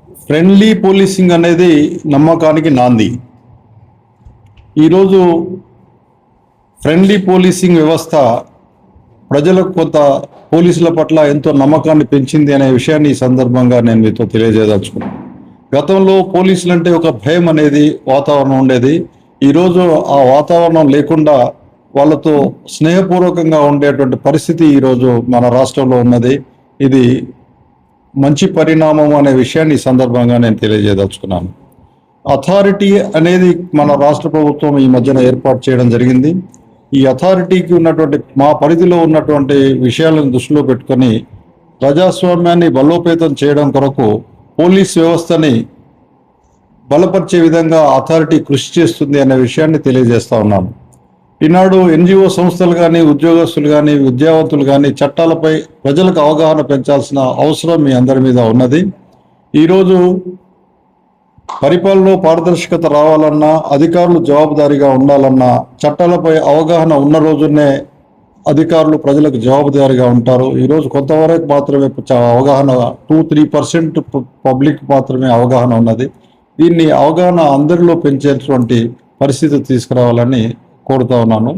Friendly policing అనేది నమ్మకానికి నాంది. ఈరోజు ఫ్రెండ్లీ పోలీసింగ్ వ్యవస్థ ప్రజలకు కొంత పోలీసుల పట్ల ఎంతో నమ్మకాన్ని పెంచింది అనే విషయాన్ని ఈ సందర్భంగా నేను మీతో తెలియజేయదలుచుకున్నాను. గతంలో పోలీసులు అంటే ఒక భయం అనేది వాతావరణం ఉండేది. ఈరోజు ఆ వాతావరణం లేకుండా వాళ్ళతో స్నేహపూర్వకంగా ఉండేటువంటి పరిస్థితి ఈరోజు మన రాష్ట్రంలో ఉన్నది. ఇది మంచి పరిణామం అనే విషయాన్ని ఈ సందర్భంగా నేను తెలియజేయదలుచుకున్నాను. అథారిటీ అనేది మన రాష్ట్ర ప్రభుత్వం ఈ మధ్యన ఏర్పాటు చేయడం జరిగింది. ఈ అథారిటీకి ఉన్నటువంటి మా పరిధిలో ఉన్నటువంటి విషయాలను దృష్టిలో పెట్టుకొని ప్రజాస్వామ్యాన్ని బలోపేతం చేయడం కొరకు పోలీస్ వ్యవస్థని బలపరిచే విధంగా అథారిటీ కృషి చేస్తుంది అనే విషయాన్ని తెలియజేస్తా ఉన్నాను. ఈనాడు ఎన్జిఓ సంస్థలు కానీ, ఉద్యోగస్తులు కానీ, విద్యావంతులు కానీ చట్టాలపై ప్రజలకు అవగాహన పెంచాల్సిన అవసరం మీ అందరి మీద ఉన్నది. ఈరోజు పరిపాలనలో పారదర్శకత రావాలన్నా, అధికారులు జవాబుదారీగా ఉండాలన్నా చట్టాలపై అవగాహన ఉన్న రోజునే అధికారులు ప్రజలకు జవాబుదారీగా ఉంటారు. ఈరోజు కొంతవరకు మాత్రమే అవగాహన 2-3% పబ్లిక్ మాత్రమే అవగాహన ఉన్నది. దీన్ని అవగాహన అందరిలో పెంచేటువంటి పరిస్థితి తీసుకురావాలని కోరుతా ఉన్నాను.